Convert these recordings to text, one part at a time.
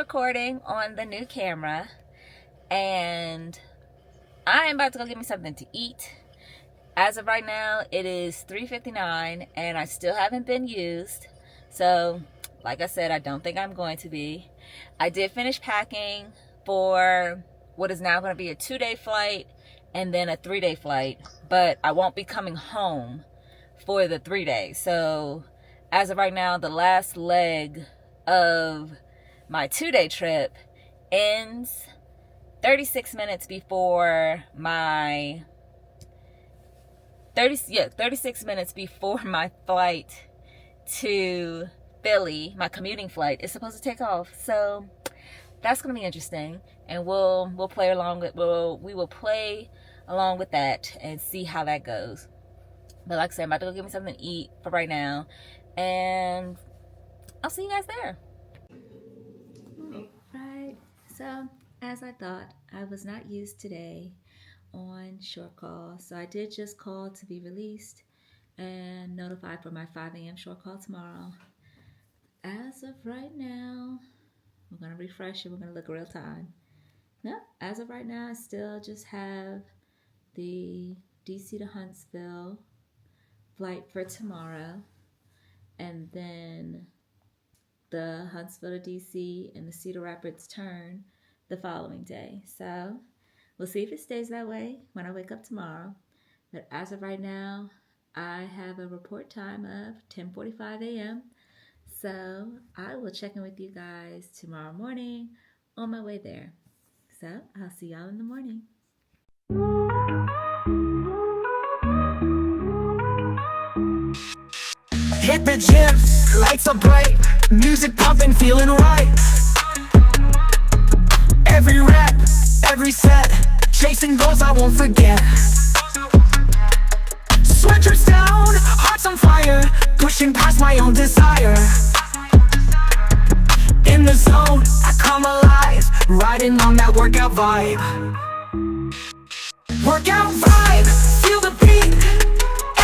recording on the new camera, and I am about to go get me something to eat. As of right now, it is 3:59 and I still haven't been used. So, like I said, I don't think I'm going to be. I did finish packing for what is now going to be a 2-day flight and then a 3-day flight, but I won't be coming home for the 3 days. So, as of right now, the last leg of my 2-day trip ends 36 minutes before my 36 minutes before my flight to Philly. My commuting flight is supposed to take off, so that's gonna be interesting, and we'll play along with we will play along with that and see how that goes. But like I said, I'm about to go get me something to eat for right now, and I'll see you guys there. Right, so as I thought, I was not used today on short call, so I did just call to be released and notified for my 5 a.m. short call tomorrow. As of right now, we're gonna refresh it. We're gonna look real time. No, as of right now, I still just have the DC to Huntsville flight for tomorrow, and then the Huntsville to DC and the Cedar Rapids turn the following day. So we'll see if it stays that way when I wake up tomorrow. But as of right now, I have a report time of 10:45 a.m. So I will check in with you guys tomorrow morning on my way there. So I'll see y'all in the morning. Hit the gym, lights are bright, music pumping, feeling right. Every rep, every set, chasing goals I won't forget. Sweatshirts down, hearts on fire, pushing past my own desire. In the zone, I come alive, riding on that workout vibe. Workout vibe, feel the beat,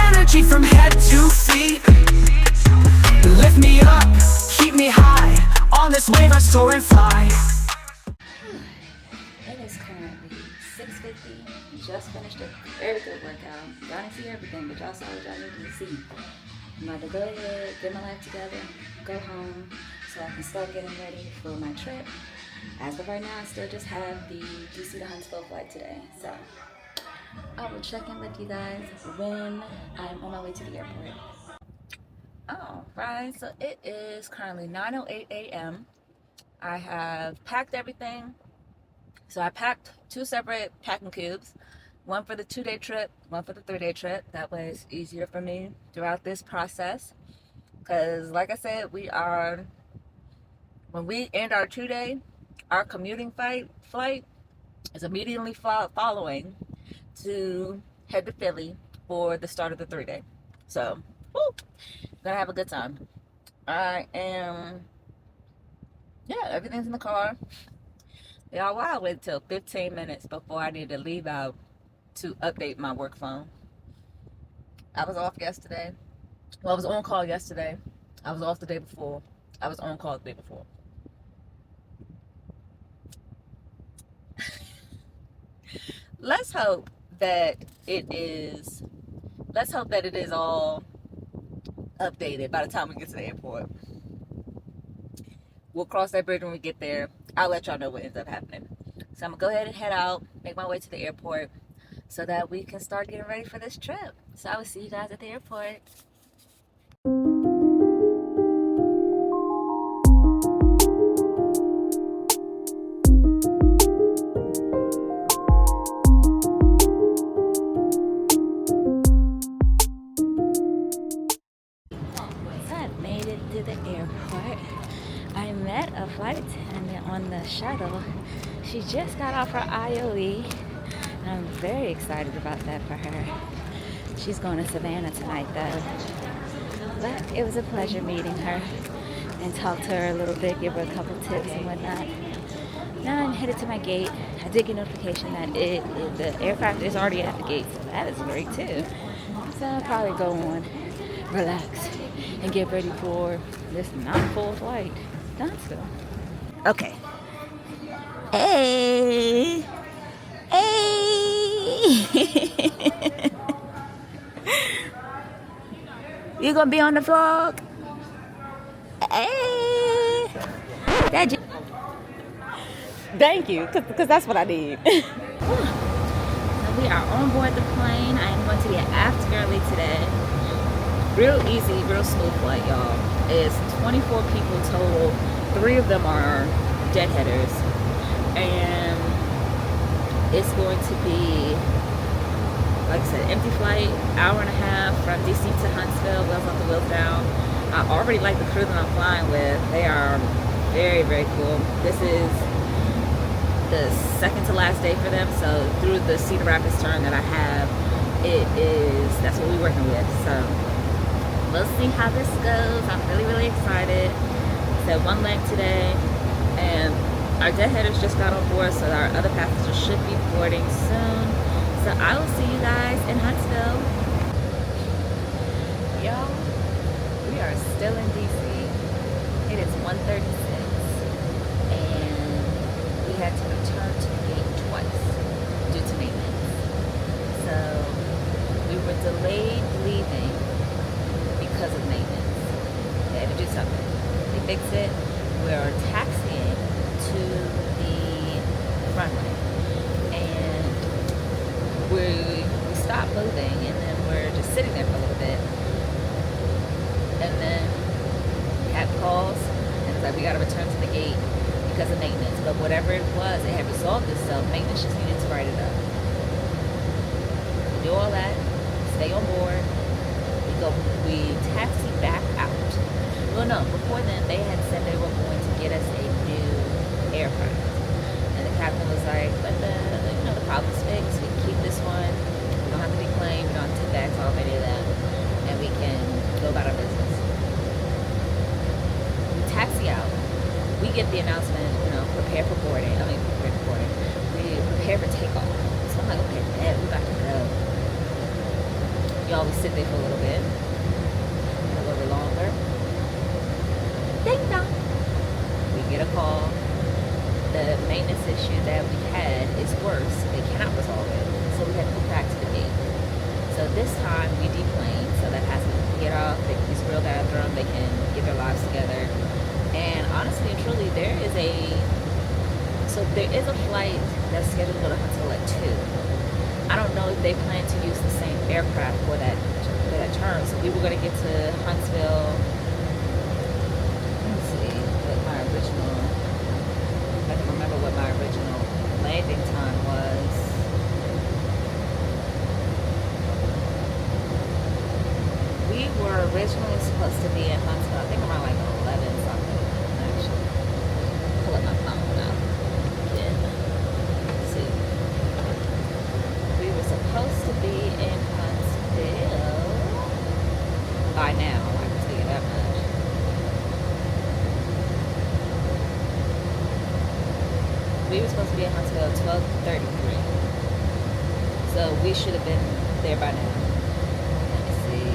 energy from head to feet. Lift me up, keep me high, on this wave I soar and fly. It is currently 6:50. Just finished a very good workout. Y'all didn't see everything, but y'all saw what y'all needed to see. I'm about to go ahead, get my life together, go home, so I can start getting ready for my trip. As of right now, I still just have the DC to Huntsville flight today, so I will check in with you guys when I'm on my way to the airport. Alright, so it is currently 9:08 a.m. I have packed everything. So I packed 2 separate packing cubes, one for the 2-day trip, one for the 3-day trip. That way it's easier for me throughout this process. Because like I said, when we end our 2-day, our commuting flight is immediately following to head to Philly for the start of the 3-day. So, woo, gonna have a good time. I am, yeah, everything's in the car. Y'all, why I waited till 15 minutes before I need to leave out to update my work phone. I was off yesterday. Well, I was on call yesterday. I was off the day before. I was on call the day before. Let's hope that it is all updated by the time we get to the airport. We'll cross that bridge when we get there. I'll let y'all know what ends up happening. So I'm gonna go ahead and head out, make my way to the airport so that we can start getting ready for this trip. So I will see you guys at the airport. So I made it to the airport. I met a flight attendant on the shuttle. She just got off her IOE, and I'm very excited about that for her. She's going to Savannah tonight though. But it was a pleasure meeting her and talk to her a little bit, give her a couple tips and whatnot. Now I'm headed to my gate. I did get notification that the aircraft is already at the gate, so that is great too. So I'll probably go on, relax, and get ready for this not full flight. Done so. Okay, Hey! Hey! You gonna be on the vlog? Hey! That Thank you, because that's what I need. So we are on board the plane. I am going to be an aft early today. Real easy, real smooth flight, y'all. It's 24 people total. 3 of them are deadheaders. And it's going to be, like I said, empty flight, hour and a half from DC to Huntsville, wheels up the wheels down. I already like the crew that I'm flying with. They are very, very cool. This is the second to last day for them, so through the Cedar Rapids turn that I have, that's what we're working with. So we'll see how this goes. I'm really, really excited. So 1 leg today, and our deadheaders just got on board, so our other passengers should be boarding soon. So I will see you guys in Huntsville. Y'all, we are still in DC. It is 1:36, and we had to return to the gate twice due to maintenance. So we were delayed leaving because of maintenance. They had to do something. They fixed it. We are taxiing to the runway, and we stopped moving, and then we're just sitting there for a little bit, and then Cap calls and it's like, we got to return to the gate because of maintenance. But whatever it was, it had resolved itself. Maintenance just needed to write it up. We do all that, stay on board, we taxi back out. Well, no, before then they had said they were going to get us a new aircraft, and the captain was like, but the problem's fixed. We can keep this one. We don't have to declaim. We don't have to take bags off any of that, and we can go about our business. We taxi out. We get the announcement, prepare for boarding. We prepare for takeoff. So I'm like, okay, man, we got to go. Y'all, we sit there for a little bit, a little bit longer. Ding dong. We get a call. The maintenance issue that we had is worse. They cannot resolve it. So we had to go back to the gate. So this time we deplane, so that has to get off, they can use a real bathroom, they can get their lives together. And honestly and truly, there is a flight that's scheduled to go to Huntsville at 2. I don't know if they plan to use the same aircraft for that turn. So we were going to get to Huntsville. Let me see what my original. I can remember what my original landing time was. We were originally supposed to be in Huntsville, I think around like 11 something. Actually, pull up my phone now. Yeah. Let's see. We were supposed to be in Huntsville by now. I can tell you that much. We were supposed to be in Huntsville at 12:33. So we should have been there by now. Let me see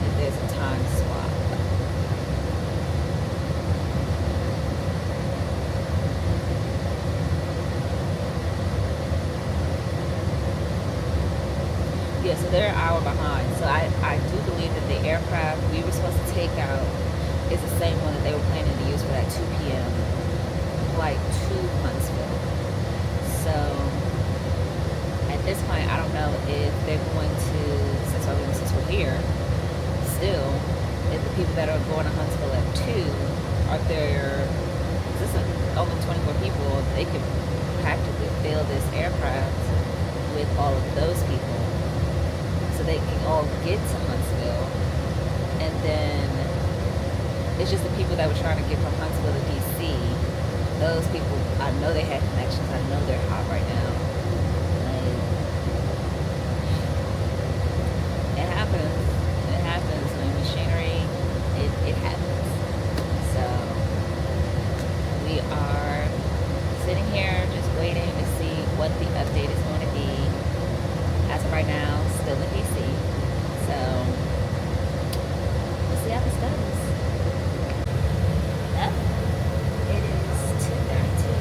if there's a time swap. Yeah, so they're an hour behind. So I do believe that the aircraft we were supposed to take out is the same one that they were planning to use for that 2 p.m. flight to Huntsville. So at this point, I don't know if they're going to, since we're here, still, if the people that are going to Huntsville at 2 are there, this is only 24 people, they could practically fill this aircraft with all of those people, so they can all get to Huntsville. And then it's just the people that were trying to get from Huntsville to DC. Those people, I know they had connections. I know they're hot right now. It happens. It happens. I mean, machinery, it happens. So we are sitting here just waiting to see what the update is going to be. As of right now, still in DC. So we'll see how this goes. Yep. It is 2:32.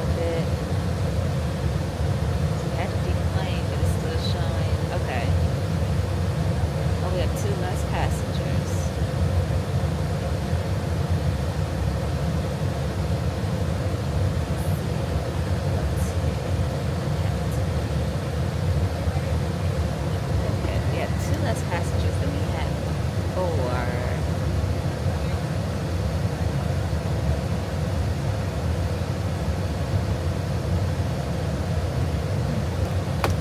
little bit. So we had to deplane, but it's still showing. Okay. Oh, we have 2 less passengers. Okay, we have 2 less passengers than we had before.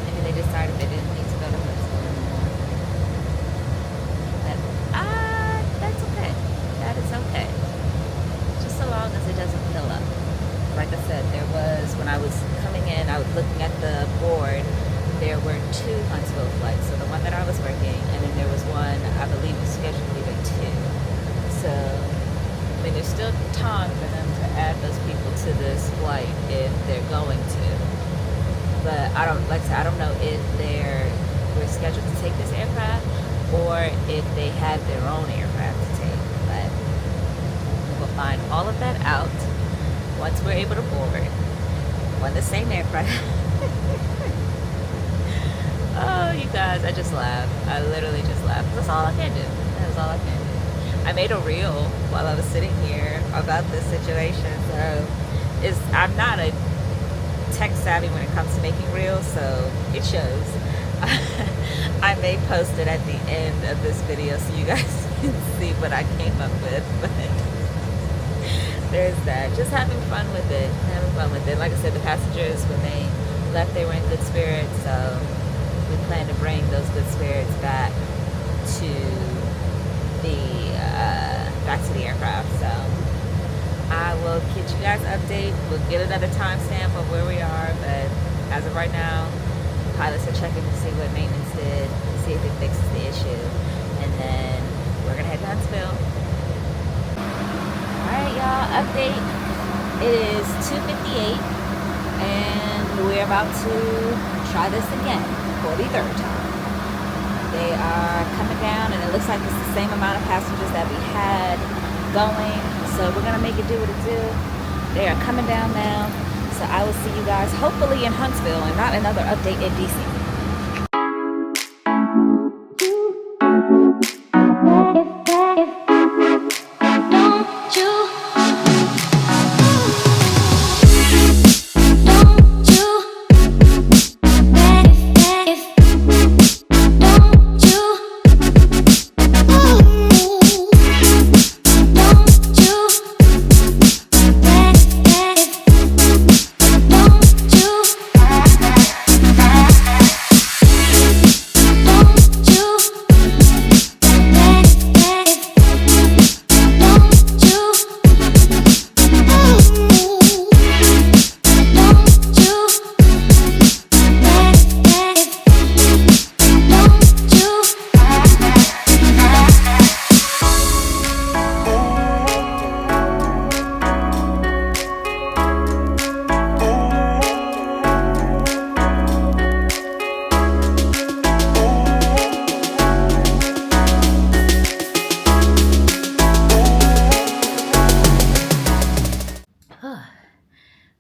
Maybe they decided they didn't need to go to Huntsville anymore. But, that's okay. That is okay. Just so long as it doesn't fill up. Like I said, there was, when I was coming in, I was looking at the board, there were 2 Huntsville flights. So the one that I was working, and then there was one, I believe, was scheduled to leave at 2. So, I mean, there's still time for them to add those people to this flight if they're going to. But I don't, like I said, I don't know if we're scheduled to take this aircraft or if they have their own aircraft to take. But we'll find all of that out once we're able to board on the same aircraft. Oh, you guys, I just laughed. I literally just laughed. That's all I can do. That's all I can do. I made a reel while I was sitting here about this situation. So I'm not a tech savvy when it comes to making reels, so it shows. I may post it at the end of this video so you guys can see what I came up with. But there's that. Just having fun with it. Having fun with it. Like I said, the passengers, when they left, they were in good spirits. So we plan to bring those good spirits back to the aircraft. So I will get you guys an update. We'll get another timestamp of where we are, but as of right now, pilots are checking to see what maintenance did, to see if it fixes the issue, and then we're gonna head to Huntsville. All right, y'all. Update. It is 2:58, and we're about to try this again for the 3rd time. They are coming down, and it looks like it's the same amount of passengers that we had going. So we're gonna make it do what it do. They are coming down now. So I will see you guys hopefully in Huntsville and not another update in DC.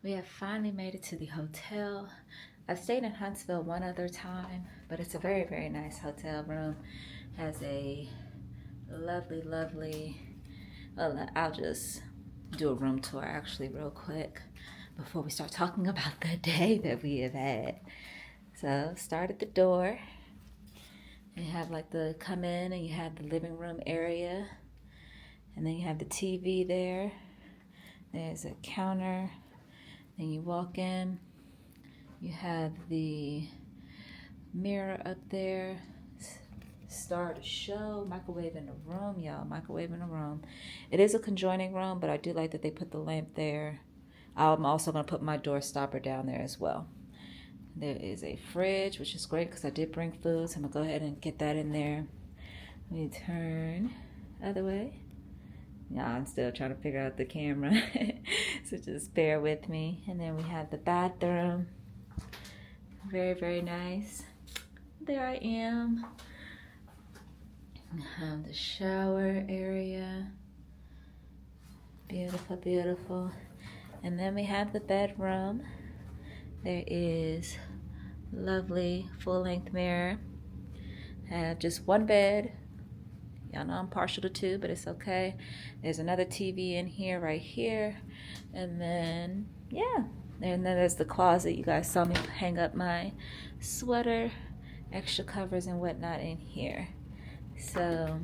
We have finally made it to the hotel. I've stayed in Huntsville one other time, but it's a very, very nice hotel room. Has a lovely, lovely, well, I'll just do a room tour actually real quick before we start talking about the day that we have had. So start at the door. You have like the come in and you have the living room area. And then you have the TV there. There's a counter. Then you walk in, you have the mirror up there, start a show, microwave in the room, y'all, microwave in the room. It is a conjoining room, but I do like that they put the lamp there. I'm also going to put my door stopper down there as well. There is a fridge, which is great because I did bring food, so I'm going to go ahead and get that in there. Let me turn other way. Yeah, I'm still trying to figure out the camera, so just bear with me. And then we have the bathroom. Very, very nice. There I am. The shower area. Beautiful, beautiful. And then we have the bedroom. There is lovely full-length mirror. I have just one bed. Y'all know I'm partial to two, but it's okay. There's another TV in here, right here. And then, yeah. And then there's the closet. You guys saw me hang up my sweater, extra covers and whatnot in here. So,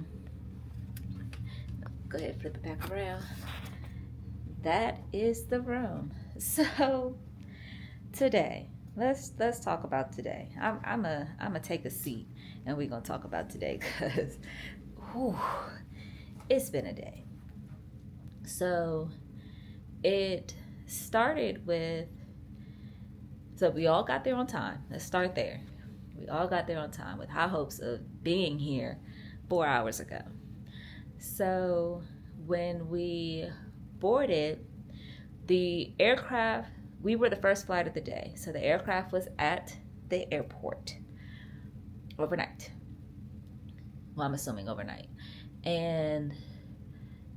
go ahead, flip it back around. That is the room. So, today, let's talk about today. I'm a take a seat, and we're gonna talk about today because it's been a day. So it started with, so we all got there on time. Let's start there. We all got there on time with high hopes of being here 4 hours ago. So when we boarded the aircraft, we were the first flight of the day. So the aircraft was at the airport overnight. Well, I'm assuming overnight. And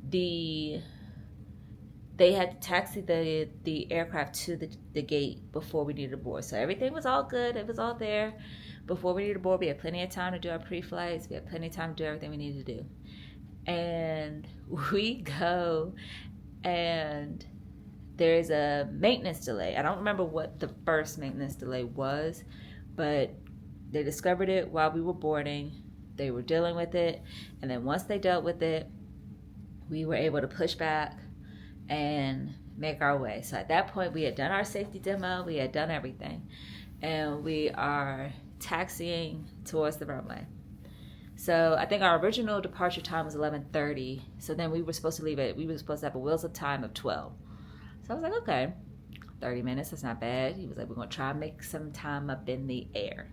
they had to taxi the aircraft to the gate before we needed to board. So everything was all good. It was all there. Before we needed to board, we had plenty of time to do our pre-flights. We had plenty of time to do everything we needed to do. And we go, and there's a maintenance delay. I don't remember what the first maintenance delay was, but they discovered it while we were boarding. They were dealing with it, and then once they dealt with it, we were able to push back and make our way. So at that point, we had done our safety demo, we had done everything, and we are taxiing towards the runway. So I think our original departure time was 11:30. So then we were supposed to have a wheels of time of 12. So I was like, okay, 30 minutes, that's not bad. He was like, we're gonna try and make some time up in the air.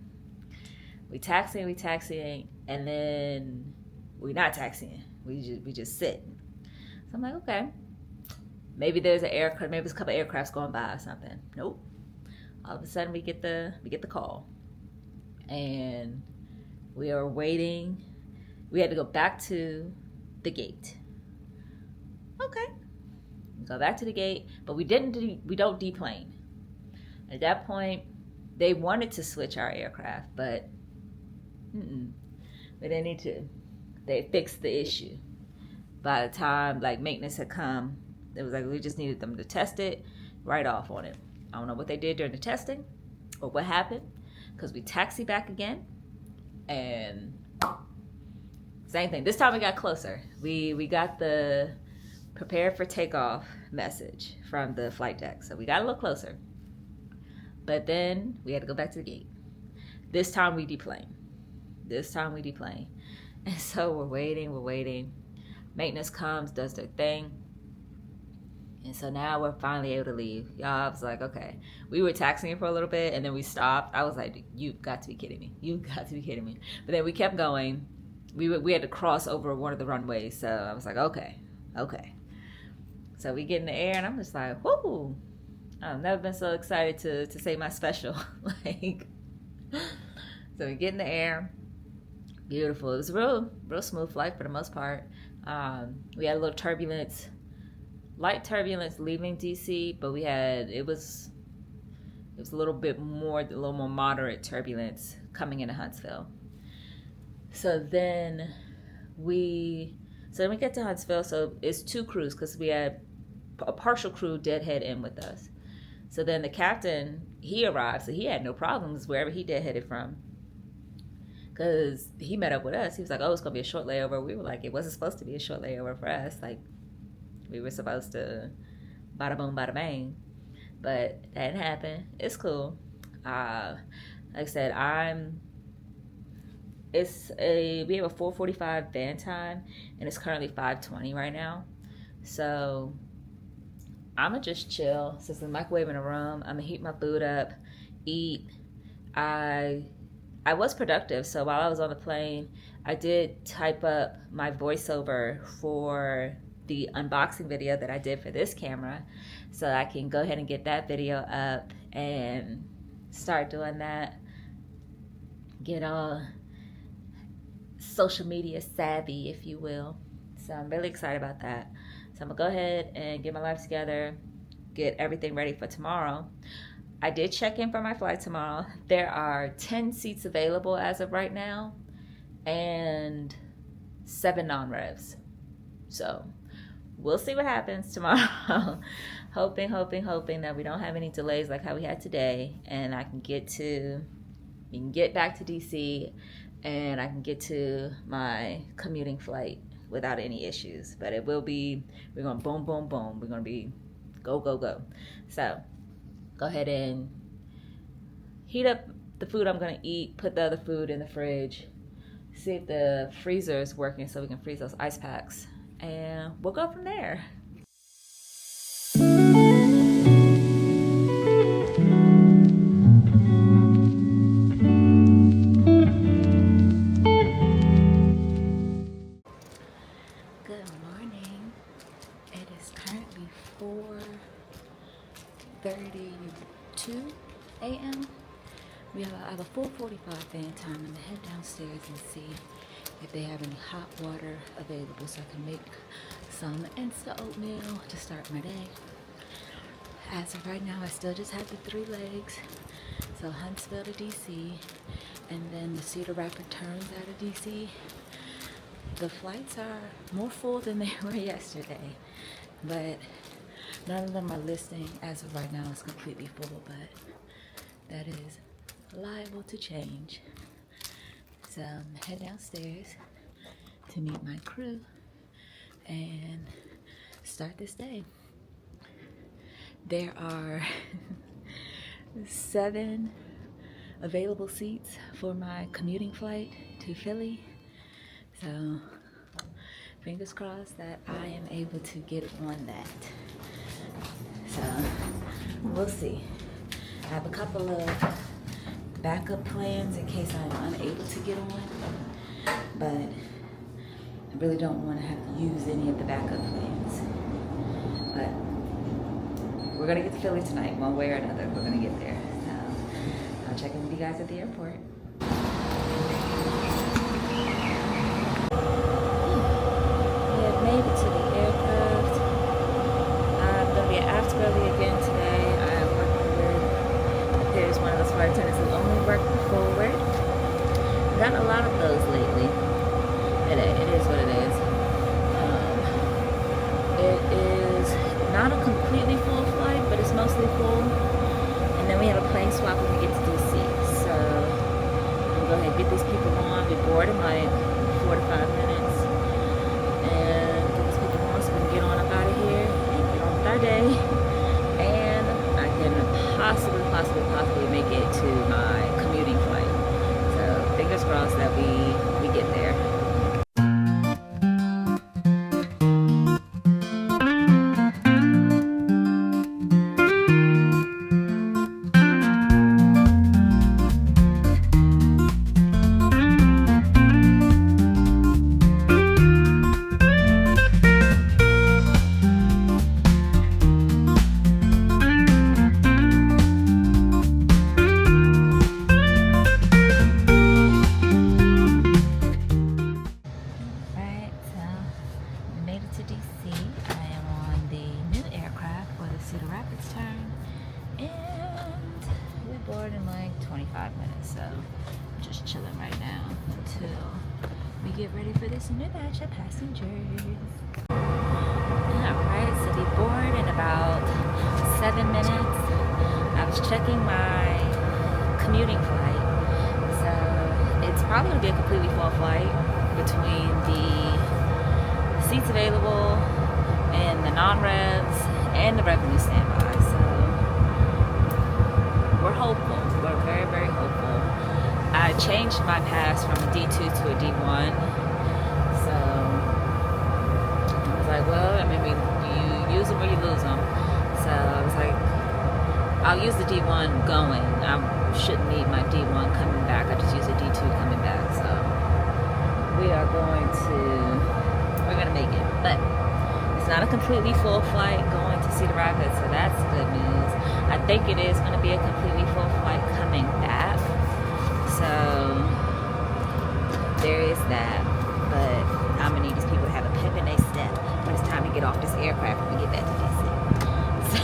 We taxiing, and then we not taxiing. We just sit. So I'm like, okay, maybe there's maybe there's a couple of aircrafts going by or something. Nope. All of a sudden we get the call, and we are waiting. We had to go back to the gate. Okay, we go back to the gate, but we don't deplane. At that point, they wanted to switch our aircraft, but we didn't need to. They fixed the issue. By the time maintenance had come, it was like we just needed them to test it, right off on it. I don't know what they did during the testing or what happened, because we taxied back again, and same thing. This time we got closer. We got the prepare for takeoff message from the flight deck, so we got a little closer. But then we had to go back to the gate. This time we deplane. And so we're waiting. Maintenance comes, does their thing. And so now we're finally able to leave. Y'all, I was like, okay. We were taxiing for a little bit, and then we stopped. I was like, you've got to be kidding me. But then we kept going. We had to cross over one of the runways. So I was like, okay. So we get in the air, and I'm just like, whoo. I've never been so excited to say my special. So we get in the air. Beautiful. It was a real smooth flight for the most part. We had a little turbulence, light turbulence leaving DC, but it was a little more moderate turbulence coming into Huntsville. So then we get to Huntsville. So it's two crews, because we had a partial crew deadhead in with us. So then the captain, he arrived, so he had no problems wherever he deadheaded from, because he met up with us. He was like, oh, it's going to be a short layover. We were like, it wasn't supposed to be a short layover for us. We were supposed to bada boom, bada bang. But that didn't happen. It's cool. Like I said, we have a 4:45 van time, and it's currently 5:20 right now. So I'm going to just chill. Since the microwave in the room, I'm going to heat my food up, eat. I was productive, so while I was on the plane, I did type up my voiceover for the unboxing video that I did for this camera, so I can go ahead and get that video up and start doing that. Get all social media savvy, if you will. So I'm really excited about that. So I'm gonna go ahead and get my life together, get everything ready for tomorrow. I did check in for my flight tomorrow. There are 10 seats available as of right now and 7 non-revs. So we'll see what happens tomorrow. hoping that we don't have any delays like how we had today, and we can get back to DC, and I can get to my commuting flight without any issues. But it will be, we're going boom, boom, boom. We're going to be go, go, go. So go ahead and heat up the food I'm going to eat, put the other food in the fridge, see if the freezer is working so we can freeze those ice packs, and we'll go from there. Good morning. It is currently 4:32 a.m. I have a 4:45 fan time. I'm gonna head downstairs and see if they have any hot water available so I can make some instant oatmeal to start my day. As of right now, I still just have the 3 legs. So Huntsville to DC, and then the Cedar Rapids turns out of DC. The flights are more full than they were yesterday, but none of them are listing as of right now. It's completely full, but that is liable to change. So I'm head downstairs to meet my crew and start this day. There are 7 available seats for my commuting flight to Philly. So fingers crossed that I am able to get on that. So we'll see. I have a couple of backup plans in case I'm unable to get on, but I really don't want to have to use any of the backup plans. But we're gonna get to Philly tonight, one way or another. We're gonna get there. So I'll check in with you guys at the airport. Made it to the aircraft. I'm going to be at Afterburly again today. I'm working with, there's one of those flight attendants who only work forward. I've gotten a lot of those lately. It is what it is. It is not a completely full flight, but it's mostly full. And then we have a plane swap when we get to DC. So I'm going to go ahead and get these people on. We board in like 4 to 5 minutes. Get on up out of here and get on with our day, and I can possibly make it to my commuting flight. So fingers crossed that we get there. Get ready for this new batch of passengers. Alright, so we board in about 7 minutes. I was checking my commuting flight. So it's probably going to be a completely full flight between the seats available and the non-revs and the revenue standby. So we're hopeful. We're very, very hopeful. I changed my pass from a D2 to a D1. So I was like, well, I mean, you use them or you lose them. So I was like, I'll use the D1 going. I shouldn't need my D1 coming back. I just use a D2 coming back. So we're gonna make it. But it's not a completely full flight going to Cedar Rapids, so that's good news. I think it is gonna be a completely full flight coming back. So there is that, but I'm gonna need these people to have a pep in their step when it's time to get off this aircraft when we get back to DC. So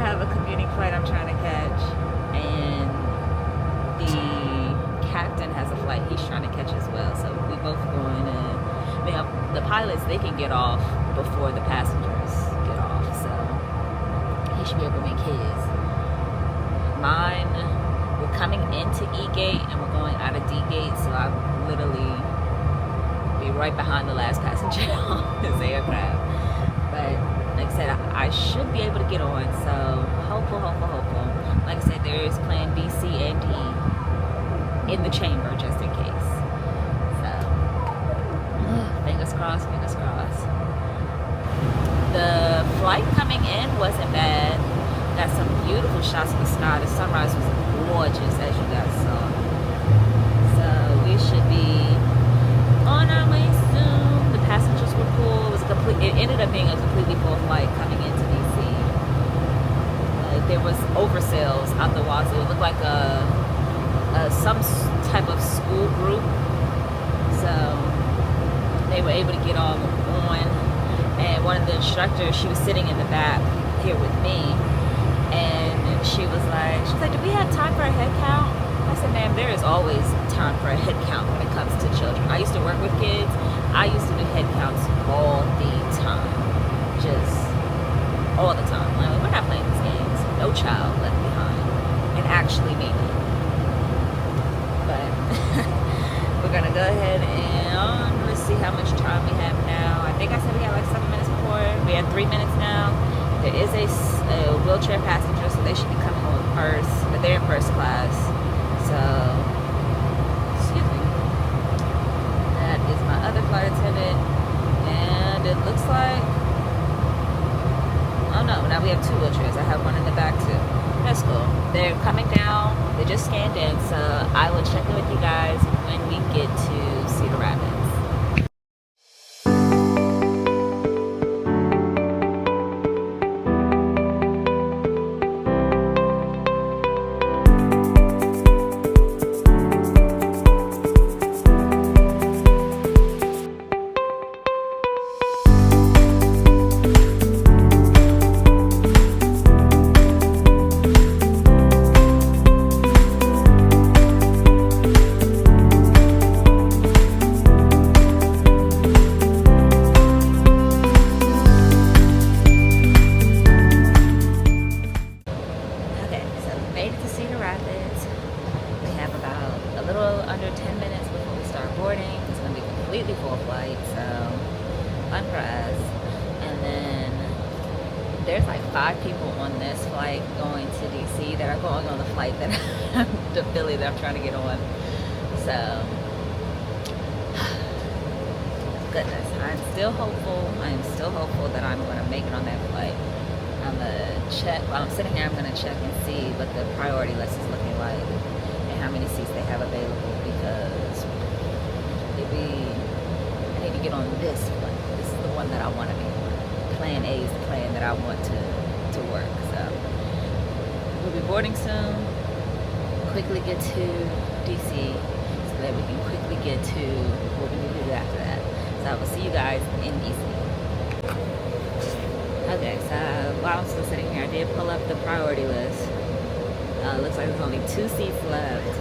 have a commuting flight I'm trying to catch, and the captain has a flight he's trying to catch as well. So we both going to. The pilots, they can get off before the passengers get off, so he should be able to make his. Mine, we're coming into E gate and we're going out of D gate, so I literally be right behind the last passenger on this aircraft. But like I said, I should be able to get on, so hopeful. Like I said, there is plan B, C, and D in the chamber just in case. So fingers crossed. The flight coming in wasn't bad. Got some beautiful shots of the sky. The sunrise was gorgeous, as you guys saw. So we should be on our way soon. The passengers were cool. It ended up being a completely full flight coming into DC. There was oversales out the wazoo. It looked like some type of school group. So they were able to get on, and one of the instructors, she was sitting in the back here with me, and she was like, do we have time for a head count? I said, ma'am, there is always time for a head count when it comes to children. I used to work with kids. I used to do head counts all the time. Just all the time. Like, we're not playing these games. No child left behind. And actually maybe. But we're going to go ahead and let's see how much time we have now. I think I said we had like 7 minutes before. We have 3 minutes now. There is a wheelchair passenger, so they should be coming on first. But they're in first class. So, excuse me. That is my other flight attendant. And it looks like, oh no, now we have 2 wheelchairs. I have one in the back too. That's cool. They're coming down. They just scanned in. So I will check in with you guys when we get to Cedar Rapids. There's like 5 people on this flight going to DC that are going on the flight that to Philly that I'm trying to get on. So goodness, I'm still hopeful that I'm going to make it on that flight. I'm gonna check while I'm sitting here. I'm going to check and see what the priority list is looking like and how many seats they have available, because I need to get on this flight. This is the one that I want to be on. Plan A is the plan that I want to work. So we'll be boarding soon. Quickly get to DC so that we can quickly get to what we need to do after that. So I will see you guys in DC. Okay, so while I'm still sitting here, I did pull up the priority list. Looks like there's only 2 seats left,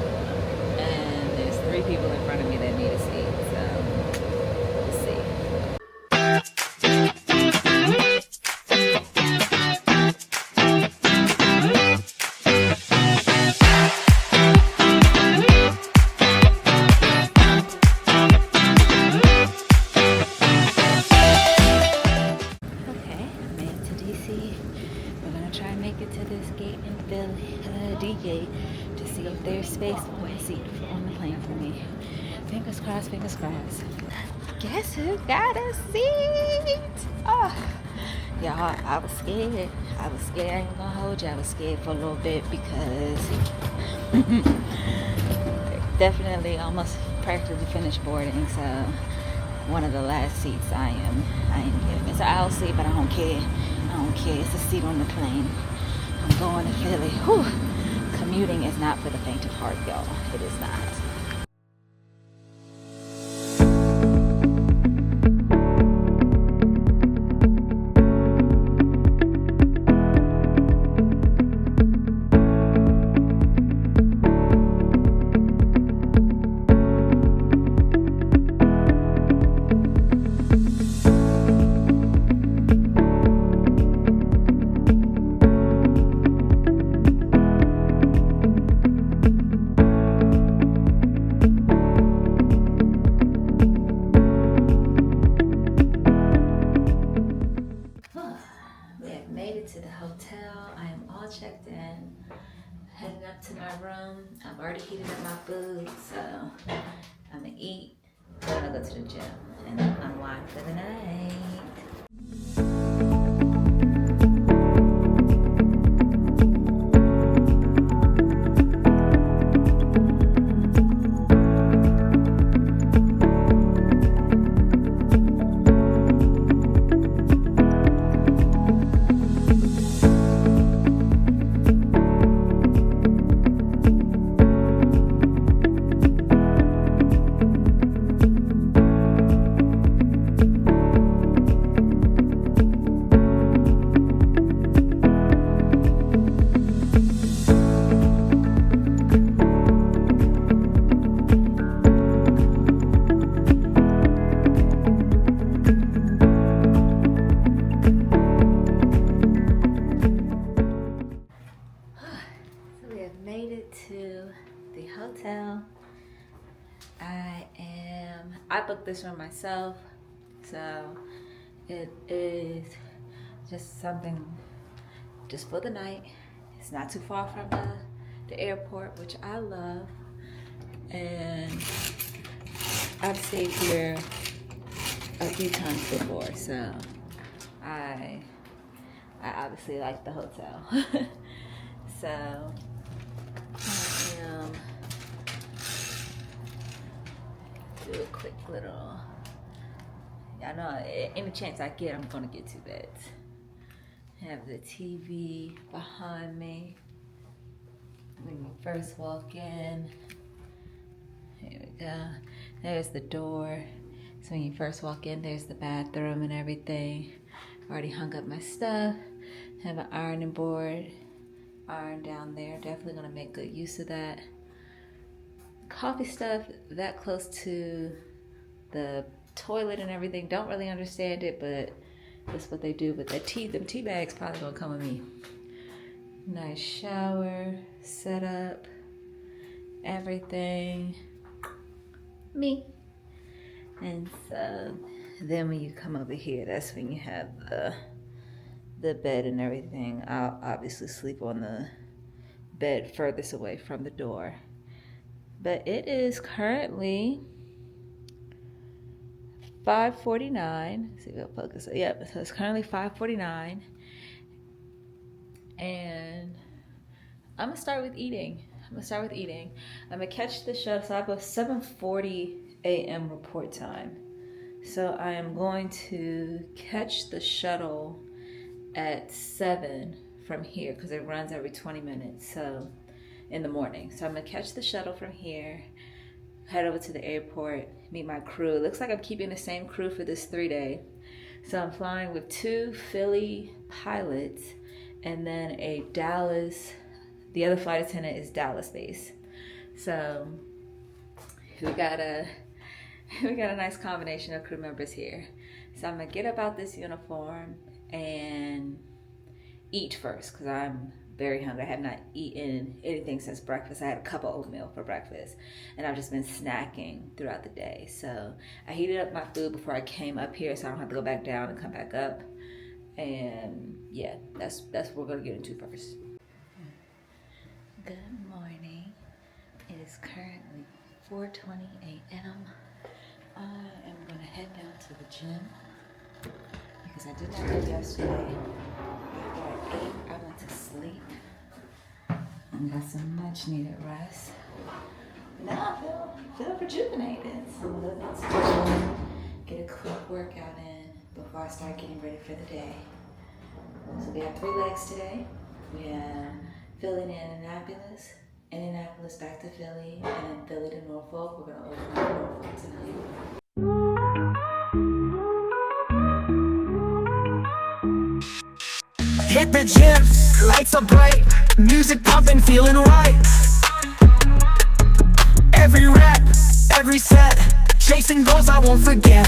and there's 3 people in front of me that need a seat. So we'll see. D gate to see if there's space on the seat on the plane for me. Fingers crossed, fingers crossed. Guess who got a seat? Oh, y'all, I was scared. I ain't gonna hold you. I was scared for a little bit because definitely almost practically finished boarding. So one of the last seats I am getting. It's an aisle seat, but I don't care. It's a seat on the plane. I'm going to Philly. Whew. Commuting is not for the faint of heart, y'all. It is not. hotel. I am all checked in. Heading up to my room. I've already heated up my food, so I'm gonna eat. Then I'll go to the gym and then unwind for the night. Hotel. I booked this room myself, so it is just something just for the night. It's not too far from the airport, which I love, and I've stayed here a few times before, so I obviously like the hotel. So do a quick little, I know any chance I get, I'm gonna get 2 beds. Have the TV behind me when you first walk in. Here we go. There's the door. So when you first walk in, there's the bathroom and everything. Already hung up my stuff. Have an ironing board. Iron down there. Definitely gonna make good use of that. Coffee stuff that close to the toilet and everything. Don't really understand it, but that's what they do. But them tea bags probably gonna come with me. Nice shower, setup, everything. Me. And so then when you come over here, that's when you have the bed and everything. I'll obviously sleep on the bed furthest away from the door. But it is currently 5:49. See if it'll focus. Yep, so it's currently 5:49. And I'm gonna start with eating. I'm gonna catch the shuttle. So I have a 7:40 a.m. report time. So I am going to catch the shuttle at 7 from here because it runs every 20 minutes. So in the morning. So I'm gonna catch the shuttle from here, head over to the airport, meet my crew. It looks like I'm keeping the same crew for this 3-day. So I'm flying with 2 Philly pilots and then a Dallas, the other flight attendant is Dallas based. So we got a nice combination of crew members here. So I'm gonna get about this uniform and eat first because I'm very hungry. I have not eaten anything since breakfast. I had a cup of oatmeal for breakfast and I've just been snacking throughout the day. So I heated up my food before I came up here so I don't have to go back down and come back up. And yeah, that's what we're gonna get into first. Good morning. It is currently 4:20 a.m. I am gonna head down to the gym because I did not go yesterday. After I ate, I went to sleep and got some much needed rest. Now I feel rejuvenated. So I'm looking to get a quick workout in before I start getting ready for the day. So we have 3 legs today. We have Philly to Indianapolis back to Philly, and then Philly to Norfolk. We're gonna open up Norfolk tonight. Hit the gym, lights are bright, music pumping, feeling right. Every rep, every set, chasing goals I won't forget.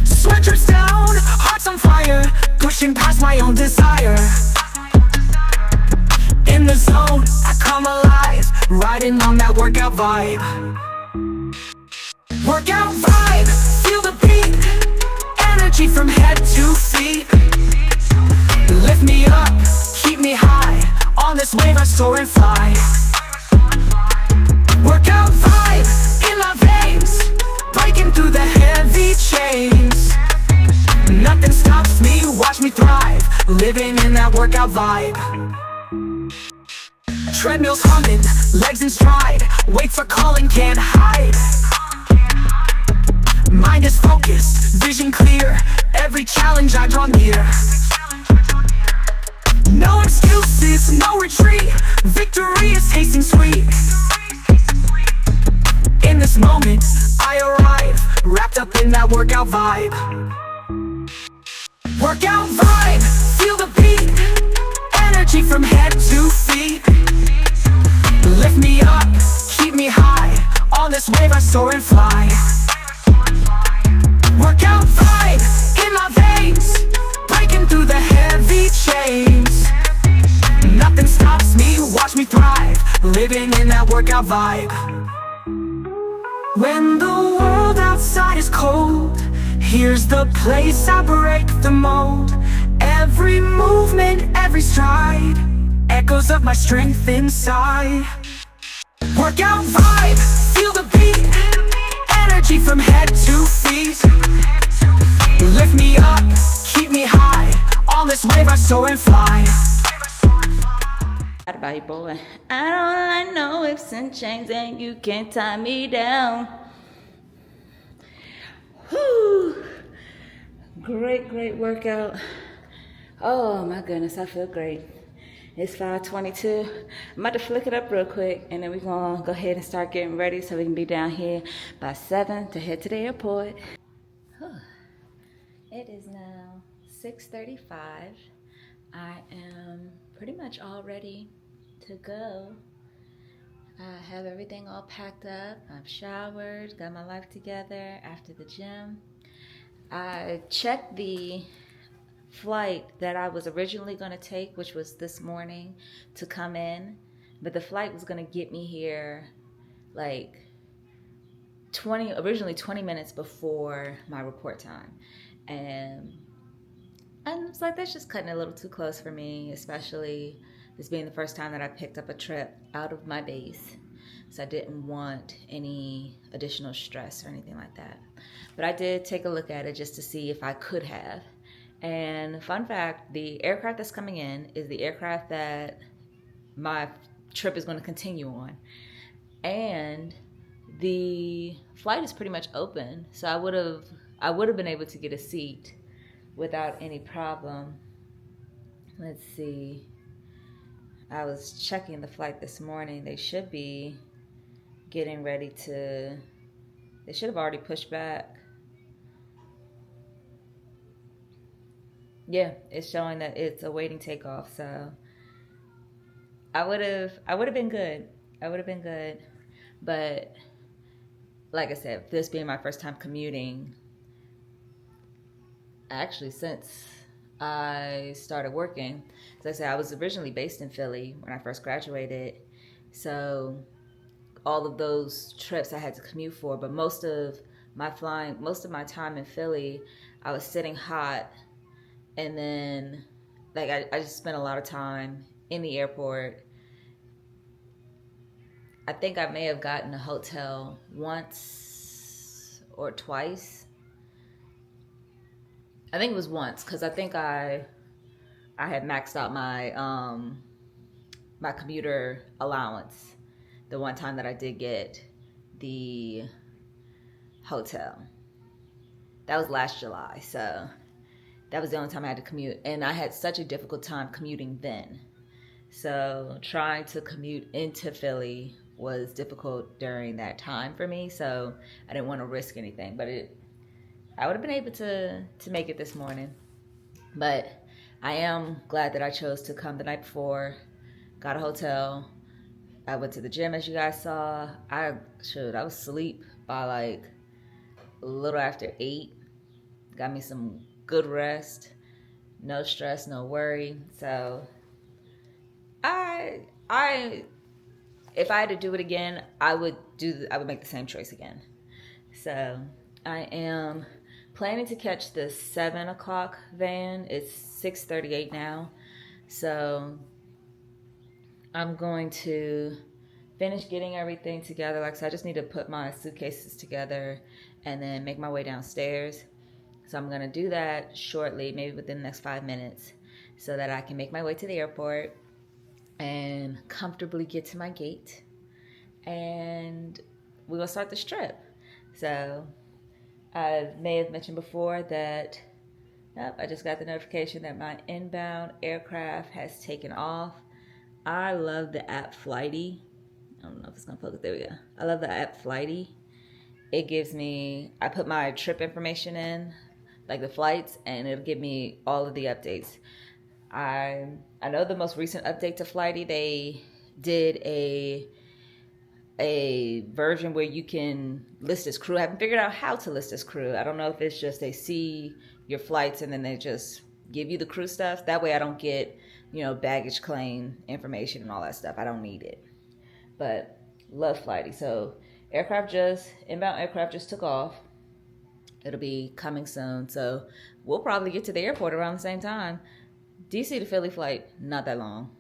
Sweatshirts down, hearts on fire, pushing past my own desire. In the zone, I come alive, riding on that workout vibe. Workout vibe, feel the beat, energy from head to feet. this wave I soar and fly. Workout vibe in my veins, breaking through the heavy chains. Nothing stops me, watch me thrive, living in that workout vibe. Treadmills humming, legs in stride, weights are calling, can't hide. Mind is focused, vision clear, every challenge I draw near. No excuses, no retreat, victory is tasting sweet. In this moment, I arrive, wrapped up in that workout vibe. Workout vibe, feel the beat, energy from head to feet. Lift me up, keep me high, on this wave I soar and fly. Workout vibe in my veins, breaking through the heavy chains. Nothing stops me, watch me thrive, living in that workout vibe. When the world outside is cold, here's the place I break the mold. Every movement, every stride, echoes of my strength inside. Workout vibe, feel the beat, energy from head to feet. Lift me up, keep me high, on this wave I soar and fly. Bible, and I don't like no whips and chains, and you can't tie me down. Whew. Great workout. Oh my goodness, I feel great. It's 5:22. I'm about to flick it up real quick, and then we're gonna go ahead and start getting ready so we can be down here by 7 to head to the airport. It is now 6:35. I am pretty much all ready to go. I have everything all packed up. I've showered, got my life together after the gym. I checked the flight that I was originally going to take, which was this morning to come in, but the flight was going to get me here like originally 20 minutes before my report time. And it's like, that's just cutting a little too close for me, especially this being the first time that I picked up a trip out of my base. So I didn't want any additional stress or anything like that. But I did take a look at it just to see if I could have. And fun fact, the aircraft that's coming in is the aircraft that my trip is going to continue on. And the flight is pretty much open. So I would have been able to get a seat without any problem. Let's see. I was checking the flight this morning. They should be getting ready to, they should have already pushed back. Yeah, it's showing that it's awaiting takeoff. So I would have been good. I would have been good. But like I said, this being my first time commuting, actually since I started working, as I said, I was originally based in Philly when I first graduated. So all of those trips I had to commute for, but most of my time in Philly, I was sitting hot. And then like I just spent a lot of time in the airport. I think I may have gotten a hotel once or twice. I think it was once, because I think I had maxed out my my commuter allowance the one time that I did get the hotel. That was last July, so that was the only time I had to commute, and I had such a difficult time commuting then. So trying to commute into Philly was difficult during that time for me, so I didn't want to risk anything. But I would have been able to make it this morning. But I am glad that I chose to come the night before, got a hotel. I went to the gym, as you guys saw. I was asleep by like a little after 8. Got me some good rest, no stress, no worry. So if I had to do it again, I would make the same choice again. So I am planning to catch the 7 o'clock van. It's 6:38 now. So I'm going to finish getting everything together. Like I said, I just need to put my suitcases together and then make my way downstairs. So I'm gonna do that shortly, maybe within the next 5 minutes, so that I can make my way to the airport and comfortably get to my gate. And we will start this trip. So I may have mentioned before that I just got the notification that my inbound aircraft has taken off. I love the app Flighty. I don't know if it's gonna focus. There we go. I love the app Flighty. It gives me, I put my trip information in, like the flights, and it'll give me all of the updates. I know the most recent update to Flighty, they did a version where you can list as crew. I haven't figured out how to list as crew. I don't know if it's just they see your flights and then they just give you the crew stuff. That way I don't get, baggage claim information and all that stuff. I don't need it. But love Flighty. So inbound aircraft just took off. It'll be coming soon. So we'll probably get to the airport around the same time. DC to Philly flight, not that long.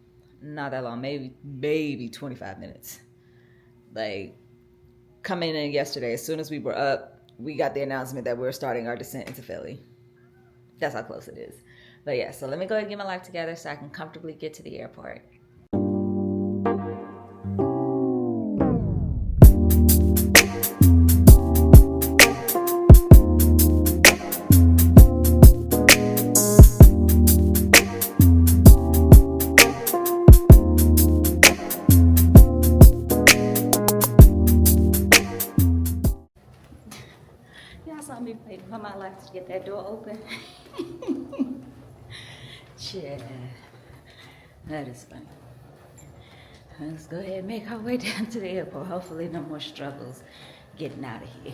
Maybe 25 minutes. Like, coming in yesterday, as soon as we were up, we got the announcement that we're starting our descent into Philly. That's how close it is. But yeah, so let me go ahead and get my life together so I can comfortably get to the airport. Y'all saw me waiting for my life to get that door open. Yeah, that is funny. Let's go ahead and make our way down to the airport. Hopefully no more struggles getting out of here.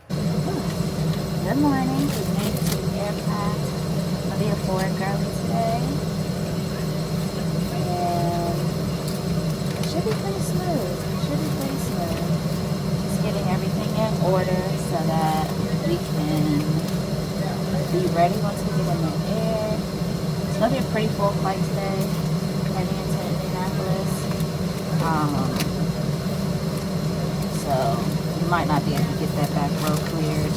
Good morning. We made it to the airport. I'll be a foreign girl today. And it should be pretty smooth. Just getting everything in order so that we can be ready once we get in the air. It's going to be a pretty full flight today, heading into Indianapolis. So you might not be able to get that back row cleared.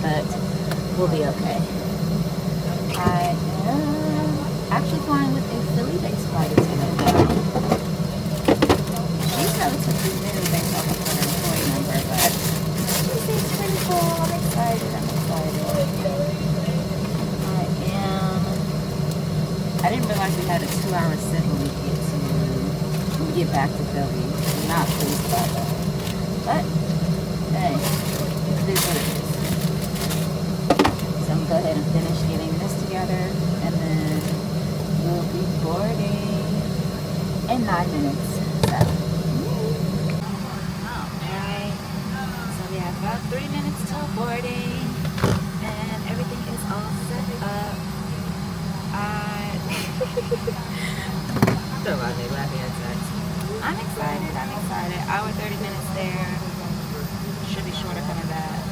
But we'll be okay. I am actually flying with a Philly-based flight attendant now. She's relatively new based off of her employee number, but she seems pretty cool. I'm excited. I didn't realize we had a 2-hour sit when we get back to Philly. I'm not pleased about that. But, hey, it is what it is. So I'm going to go ahead and finish getting this together, and then we'll be boarding in 9 minutes. So, alright. So we have about 3 minutes till boarding, and everything is all set up. Don't mind me laughing at that. I'm excited. Hour 30 minutes there. Should be shorter coming back.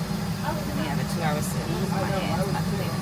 And then we have a 2-hour sit. My hands not clean.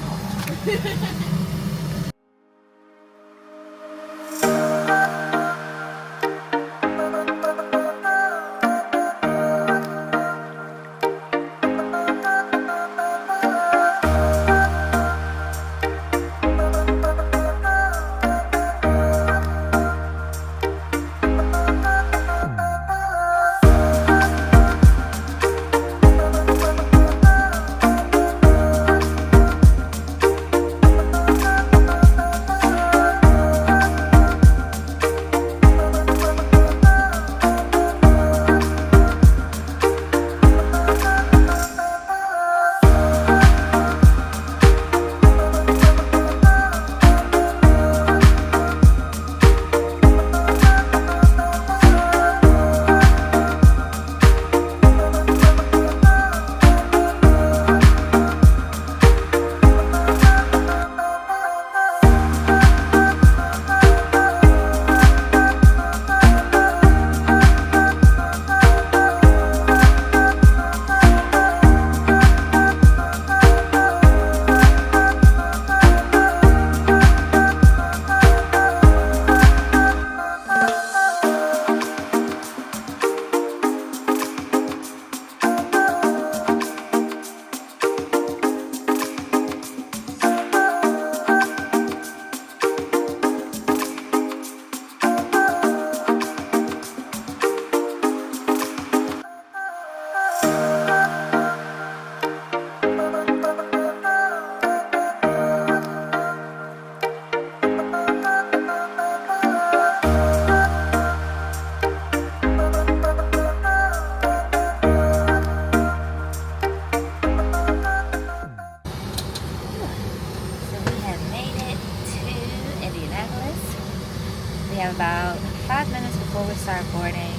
We have about 5 minutes before we start boarding.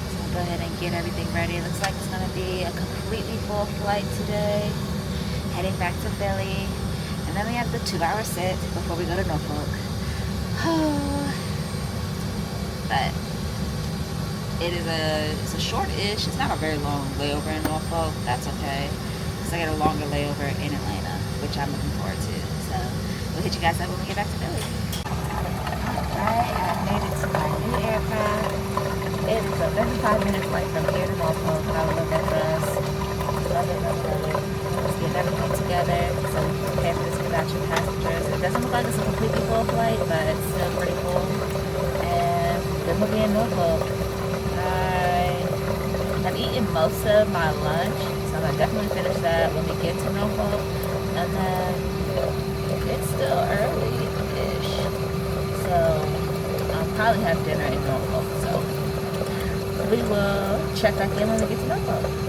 So we'll go ahead and get everything ready. It looks like it's going to be a completely full flight today. Heading back to Philly. And then we have the 2-hour sit before we go to Norfolk. But it's a short-ish. It's not a very long layover in Norfolk. That's okay. Because I get a longer layover in Atlanta, which I'm looking forward to. So we'll hit you guys up when we get back to Philly. Alright, I made it to my new aircraft. It is a 35-minute flight from here to Norfolk. I love that bus. Love it, love it, love it. Let's get everything together so we can prepare for this without your passengers. It doesn't look like it's a completely full flight, but it's still pretty cool. And then we'll be in Norfolk. I've eaten most of my lunch, so I'm gonna definitely finish that when we get to Norfolk. And then it's still early-ish, so I'll probably have dinner in Norfolk. So we will check back in when we get to Norfolk.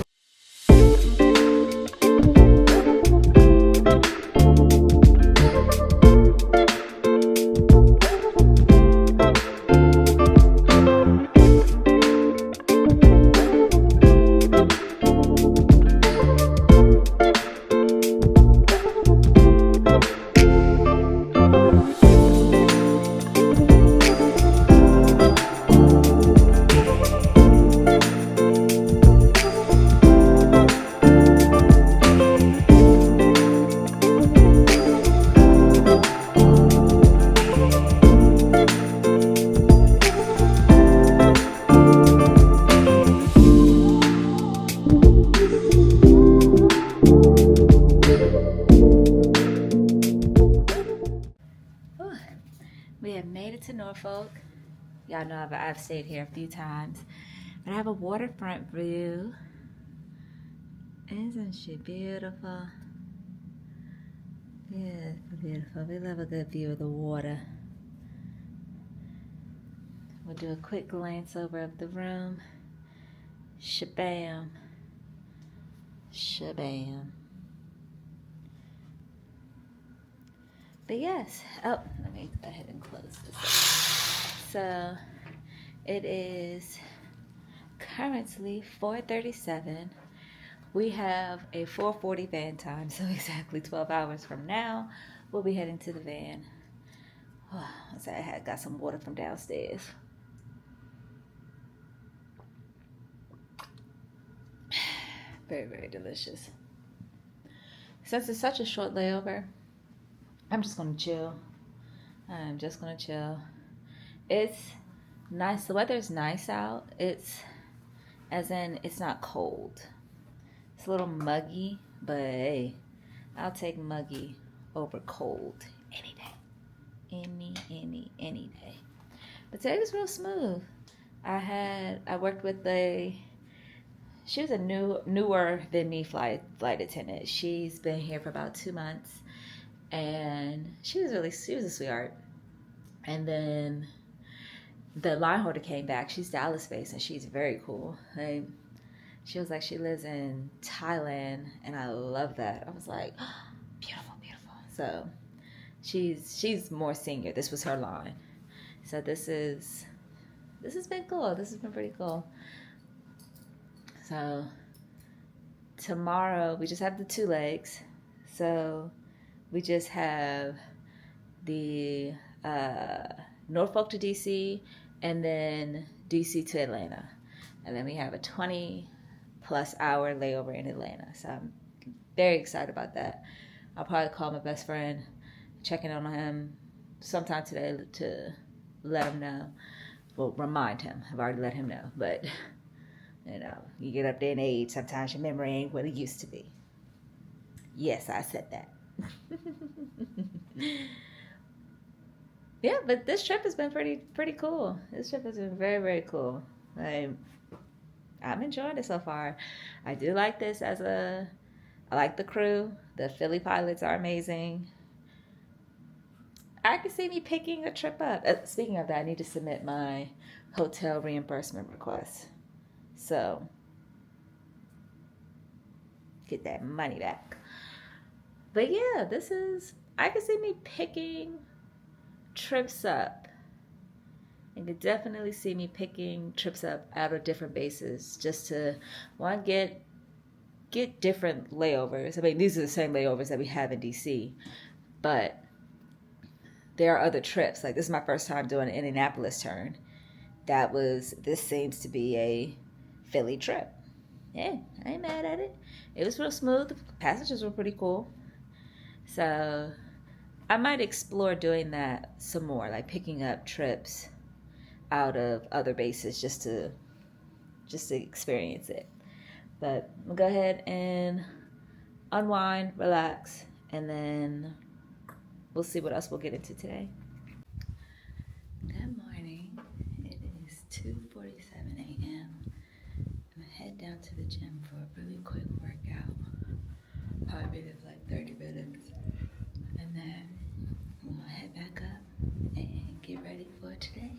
We have made it to Norfolk. Y'all know I've stayed here a few times. But I have a waterfront view. Isn't she beautiful? Yeah, beautiful. We love a good view of the water. We'll do a quick glance over of the room. Shabam. Shabam. But yes, oh, let me go ahead and close this. So it is currently 4:37. We have a 4:40 van time, so exactly 12 hours from now, we'll be heading to the van. Oh, I got some water from downstairs. Very, very delicious. Since it's such a short layover, I'm just gonna chill. It's nice. The weather is nice out. It's not cold. It's a little muggy, but hey, I'll take muggy over cold any day. Any day. But today was real smooth. I worked with she was a newer than me flight attendant. She's been here for about 2 months. And she was a sweetheart. And then the line holder came back. She's Dallas based and she's very cool. She was like, she lives in Thailand, and I love that. I was like, oh, beautiful. So she's more senior. This was her line. So this has been cool. This has been pretty cool. So tomorrow we just have the 2 legs. So we just have the Norfolk to DC and then DC to Atlanta. And then we have a 20+ hour layover in Atlanta. So I'm very excited about that. I'll probably call my best friend, check in on him sometime today to let him know. Well, remind him. I've already let him know. But, you get up there in age, sometimes your memory ain't what it used to be. Yes, I said that. Yeah, but this trip has been pretty cool. This trip has been very, very cool. I'm enjoying it so far. I do like this I like the crew. The Philly pilots are amazing. I can see me picking a trip up. Speaking of that, I need to submit my hotel reimbursement request. So, get that money back. But yeah, I can see me picking trips up You can definitely see me picking trips up out of different bases just to one get different layovers. I mean, these are the same layovers that we have in DC, but there are other trips. Like this is my first time doing an Indianapolis turn. This seems to be a Philly trip. Yeah, I ain't mad at it. It was real smooth. The passengers were pretty cool. So I might explore doing that some more, like picking up trips out of other bases just to experience it. But we'll go ahead and unwind, relax, and then we'll see what else we'll get into today. Good morning. It is 2:47 a.m. I'm gonna head down to the gym for a really quick workout. Probably be there for like 30 minutes. And then I'm gonna head back up and get ready for today.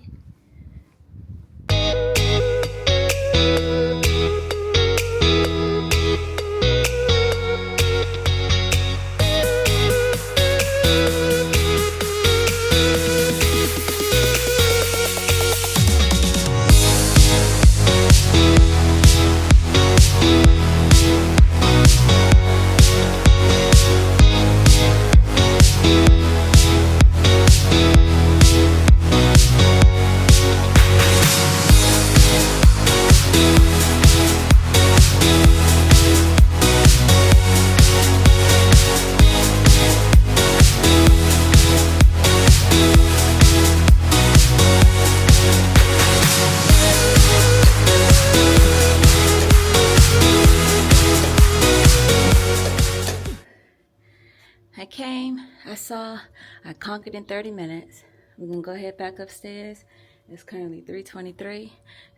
I conquered in 30 minutes. We're gonna go ahead back upstairs. It's currently 3:23,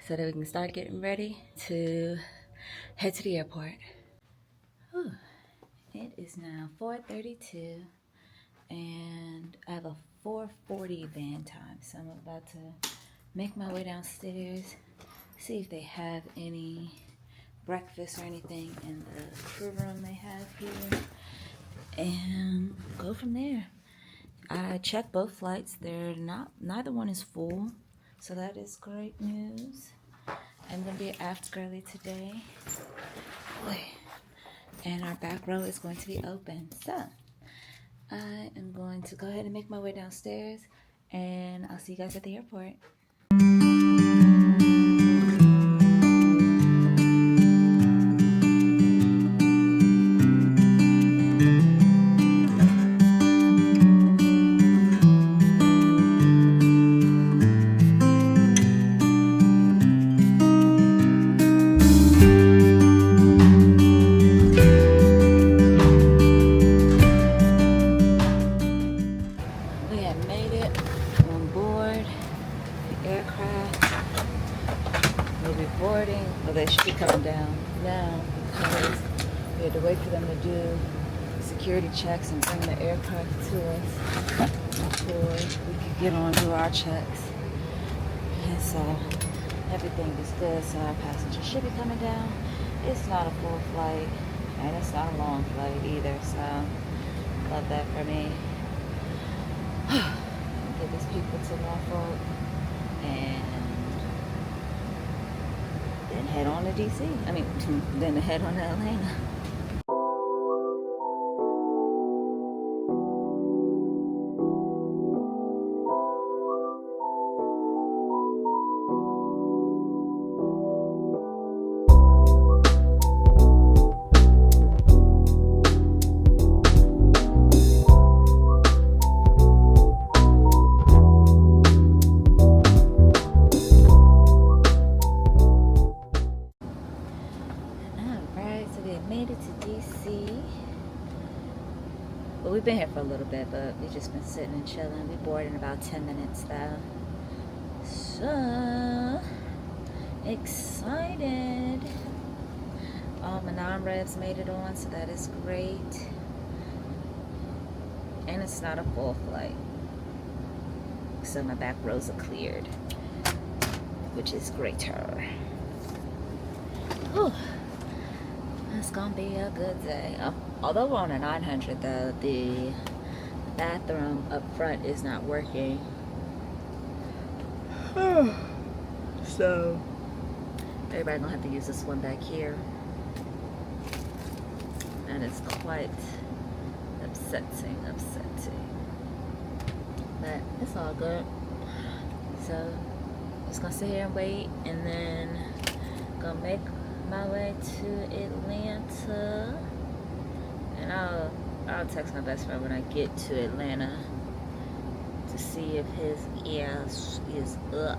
so that we can start getting ready to head to the airport. Whew. It is now 4:32, and I have a 4:40 van time, so I'm about to make my way downstairs, see if they have any breakfast or anything in the crew room they have here, and go from there. I checked both flights. Neither one is full, so that is great news. I'm gonna be aft early today, and our back row is going to be open. So I am going to go ahead and make my way downstairs, and I'll see you guys at the airport. They should be coming down now because we had to wait for them to do security checks and bring the aircraft to us before we could get on to our checks. And so everything is good, so our passengers should be coming down. It's not a full flight and it's not a long flight either, so love that for me. Get these people to Norfolk and then head on to DC. Then head on to Atlanta. Well, we've been here for a little bit, but we've just been sitting and chilling. We board in about 10 minutes though. So excited. All my non-revs made it on, so that is great. And it's not a full flight, so my back rows are cleared, which is greater. Whew. It's gonna be a good day. Although we're on a 900 though, the bathroom up front is not working. So everybody gonna have to use this one back here, and it's quite upsetting, but it's all good. So just gonna sit here and wait, and then gonna make my way to Atlanta, and I'll text my best friend when I get to Atlanta to see if his ass is up.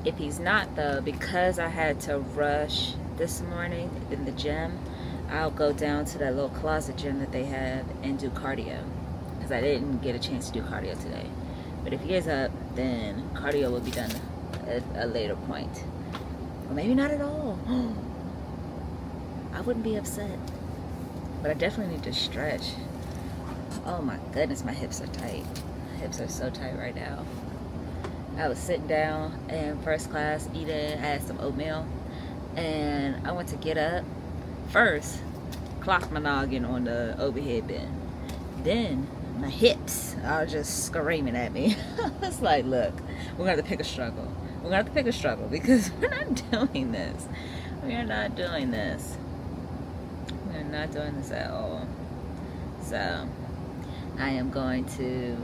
If he's not though, because I had to rush this morning in the gym, I'll go down to that little closet gym that they have and do cardio, because I didn't get a chance to do cardio today. But if he is up, then cardio will be done at a later point, or maybe not at all. I wouldn't be upset, but I definitely need to stretch. Oh my goodness, my hips are tight. My hips are so tight right now. I was sitting down in first class eating. I had some oatmeal, and I went to get up. First, clocked my noggin on the overhead bin. Then my hips are just screaming at me. I was like, look, we're gonna have to pick a struggle. We're gonna have to pick a struggle, because we're not doing this. We are not doing this. We are not doing this at all. So I am going to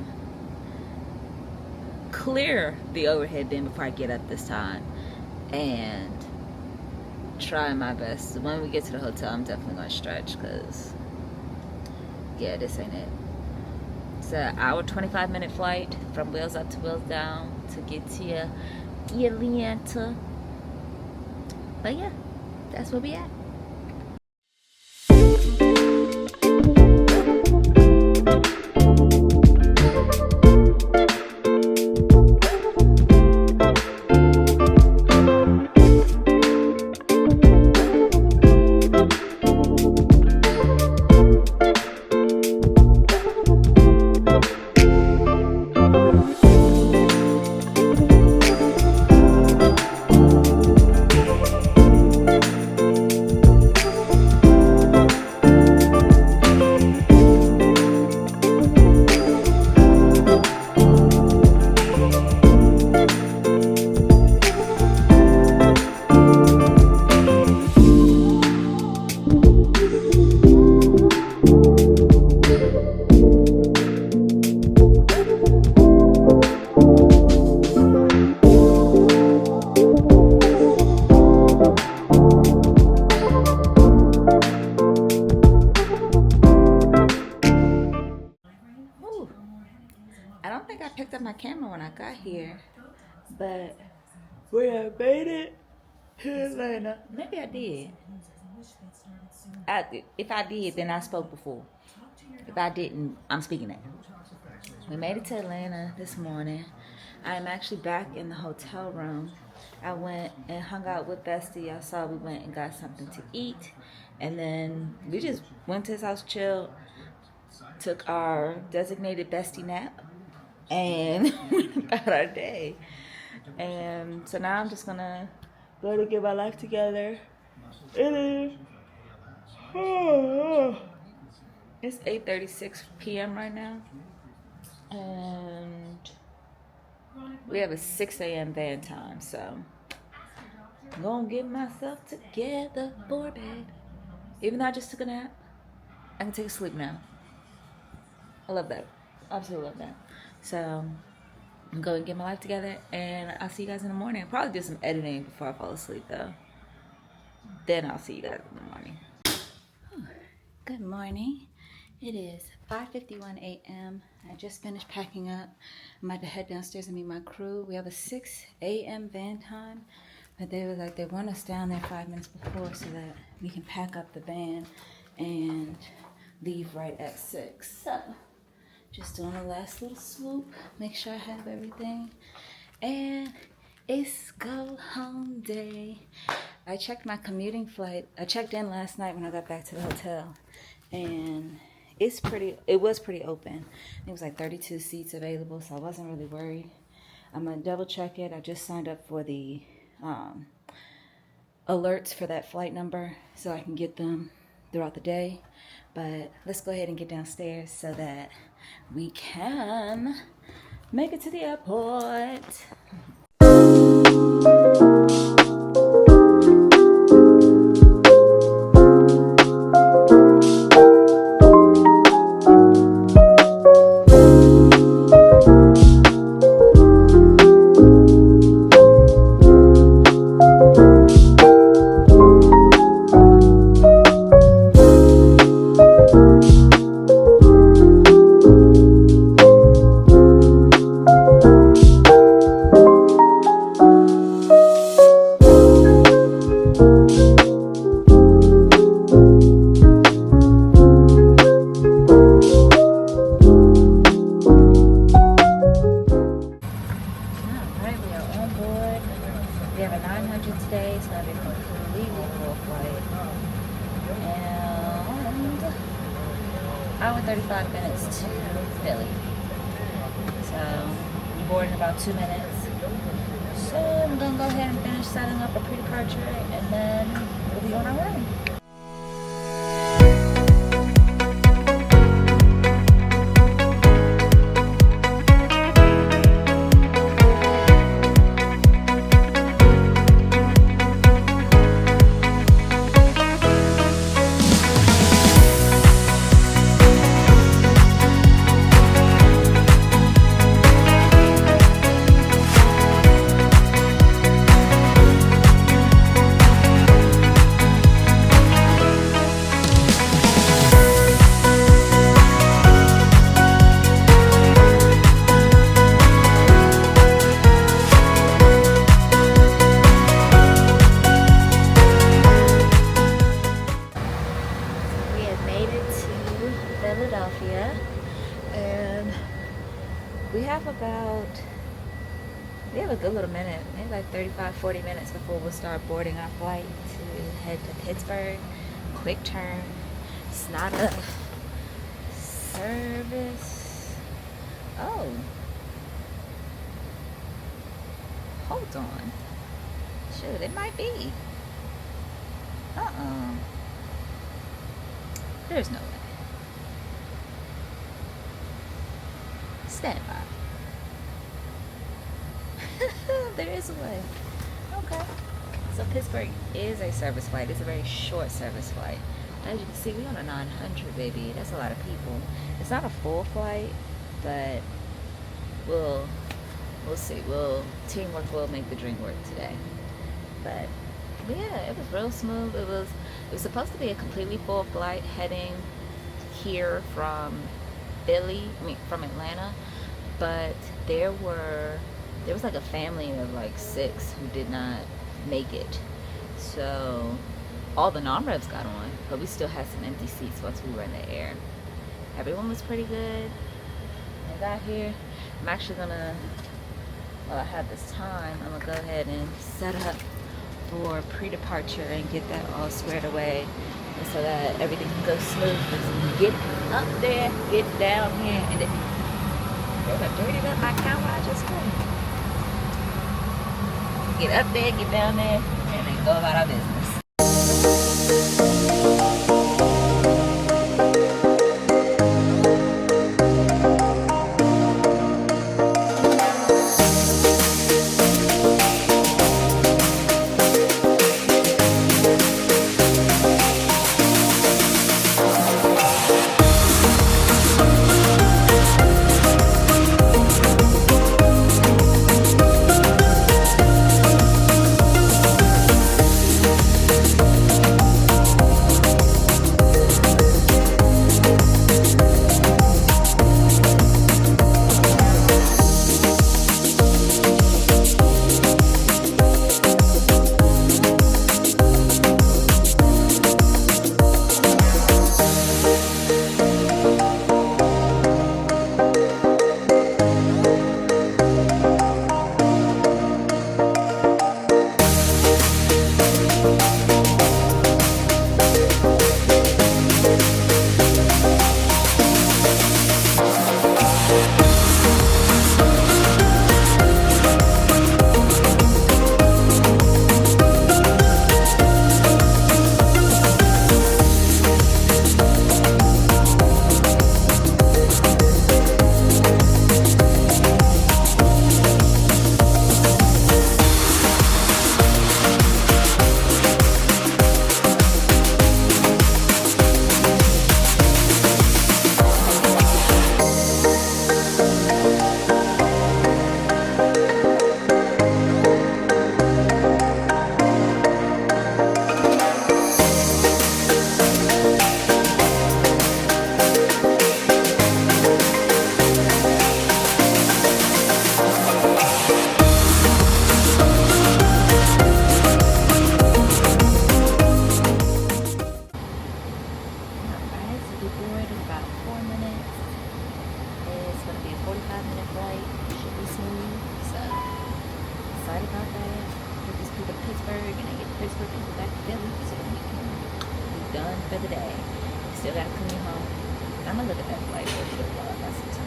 clear the overhead bin before I get up this time, and try my best. When we get to the hotel, I'm definitely gonna stretch, because yeah, this ain't it. It's an hour 25-minute flight from wheels up to wheels down to get to Atlanta. But yeah, that's where we at. I don't think I picked up my camera when I got here, but we have made it to Atlanta. Maybe I did. If I did, then I spoke before. If I didn't, I'm speaking now. We made it to Atlanta this morning. I'm actually back in the hotel room. I went and hung out with Bestie. I saw we went and got something to eat, and then we just went to his house, chilled, took our designated Bestie nap, and went about our day. And so now I'm just gonna go to get my life together. It is. It's 8:36 p.m. right now, and we have a 6 a.m. van time, so I'm gonna get myself together for bed. Even though I just took a nap, I can take a sleep now. I love that. Absolutely love that. So I'm going to get my life together, and I'll see you guys in the morning. I'll probably do some editing before I fall asleep, though. Then I'll see you guys in the morning. Good morning. It is 5:51 a.m. I just finished packing up. I'm about to head downstairs and meet my crew. We have a 6 a.m. van time, but they were like, they want us down there 5 minutes before so that we can pack up the van and leave right at 6. So just doing a last little swoop, make sure I have everything, and it's go home day. I checked my commuting flight. I checked in last night when I got back to the hotel, and it was pretty open. It was like 32 seats available, so I wasn't really worried. I'm gonna double check it. I just signed up for the alerts for that flight number so I can get them throughout the day. But let's go ahead and get downstairs so that we can Make it to the airport. We have a 900 today. It's going to be a completely full flight. And hour 35 minutes to Philly. So we board in about 2 minutes. So I'm going to go ahead and finish setting up a pre-departure and then we'll be on our way. Philadelphia, and we have a good little minute, maybe like 35-40 minutes before we'll start boarding our flight to head to Pittsburgh. Quick turn. It's not a service. Oh, hold on. Shoot, it might be. There's no way. Stand by. There is a way. Okay. So Pittsburgh is a service flight. It's a very short service flight. As you can see, we're on a 900, baby. That's a lot of people. It's not a full flight, but we'll see. Teamwork will make the dream work today. But yeah, it was real smooth. It was supposed to be a completely full flight heading here from from Atlanta, but there was like a family of like 6 who did not make it. So all the non-revs got on, but we still had some empty seats once we were in the air. Everyone was pretty good. I got here. I'm actually gonna, while I have this time, I'm gonna go ahead and set up for pre-departure and get that all squared away, and so that everything can go smooth. Get up there, get down here, and then I dirtied up my camera. I just couldn't. Get up there, get down there, and then go about our business. 45-minute flight. Should be smooth. So excited about that. Get this people to Pittsburgh and then get to Pittsburgh and go back to Philly so that we can be done for the day. Still gotta commute home. I'm gonna look at that flight for sure while I got some time.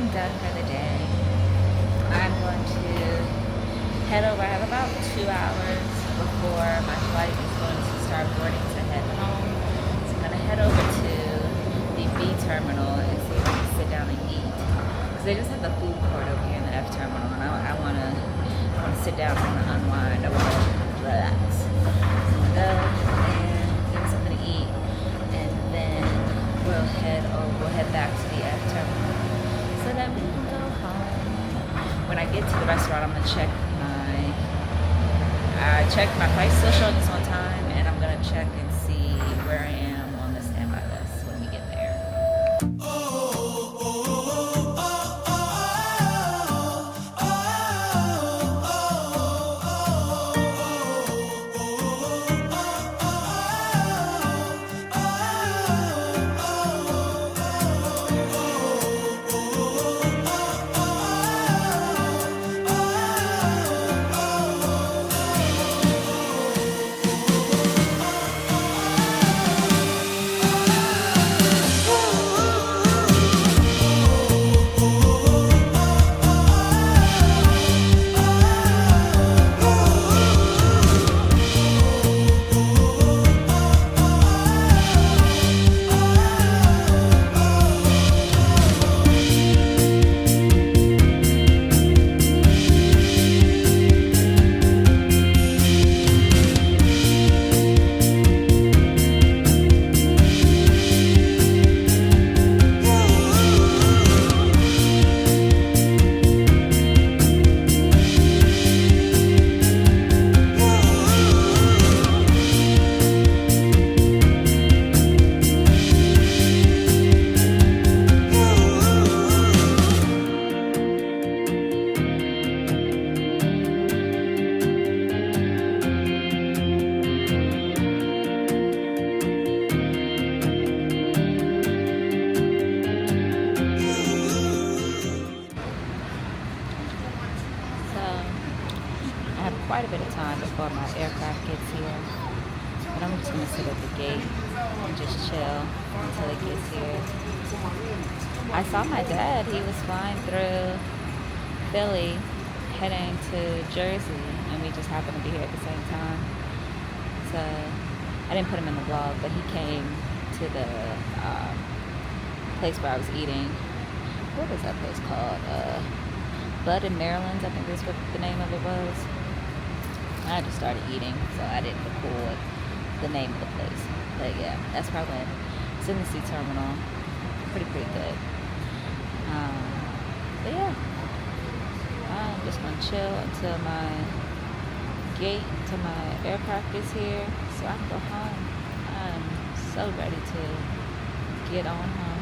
Done for the day. I'm going to head over. I have about 2 hours before my flight is going to start boarding to head home. So I'm going to head over to the B terminal and see if I can sit down and eat. Because they just have the food court over here in the F terminal, and I want to sit down. I want to unwind. I want to relax. So I'm going to go and get something to eat, and then we'll head back to the F terminal, so that we can go home. When I get to the restaurant, I'm gonna check my flight still showing us on time, and I'm gonna check and see where I am on the standby list when we get there. Quite a bit of time before my aircraft gets here, but I'm just going to sit at the gate and just chill until it gets here. I saw my dad. He was flying through Philly, heading to Jersey, and we just happened to be here at the same time. So I didn't put him in the vlog, but he came to the place where I was eating. What was that place called? Bud in Maryland, I think that's what the name of it was. I just started eating, so I didn't record the name of the place. But yeah, that's where I went. It's in the sea terminal. Pretty good. But yeah, I'm just gonna chill until my gate to my aircraft is here, so I can go home. I'm so ready to get on home.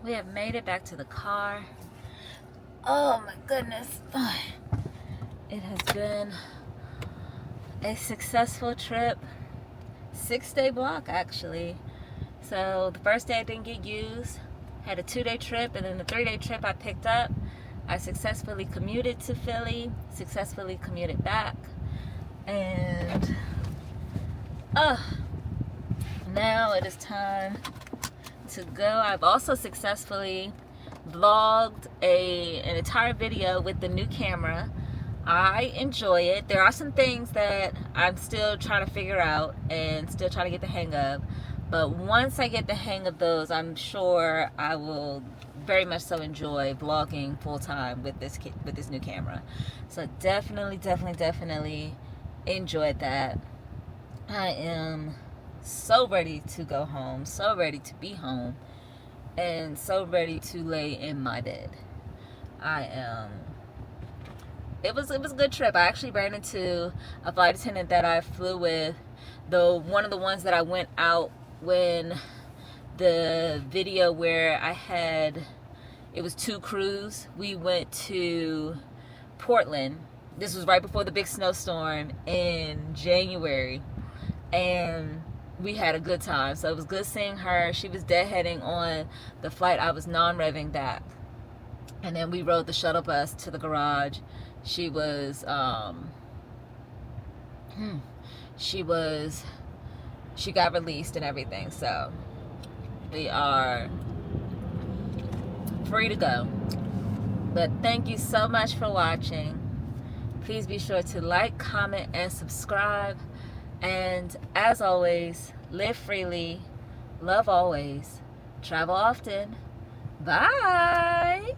We have made it back to the car. Oh my goodness. It has been a successful trip. 6-day block actually. So the first day I didn't get used. Had a 2-day trip, and then the 3-day trip I picked up. I successfully commuted to Philly, successfully commuted back. And now it is time to go. I've also successfully vlogged an entire video with the new camera. I enjoy it. There are some things that I'm still trying to figure out and still trying to get the hang of, but once I get the hang of those, I'm sure I will very much so enjoy vlogging full time with this new camera. So definitely enjoyed that. I am so ready to go home, so ready to be home, and so ready to lay in my bed. It was a good trip. I actually ran into a flight attendant that I flew with, one of the ones that I went out when the video where it was 2 crews. We went to Portland. This was right before the big snowstorm in January, and we had a good time. So it was good seeing her. She was deadheading on the flight. I was non-revving back, and then we rode the shuttle bus to the garage. She got released and everything, so we are free to go. But thank you so much for watching. Please be sure to like, comment, and subscribe. And as always, live freely, love always, travel often. Bye!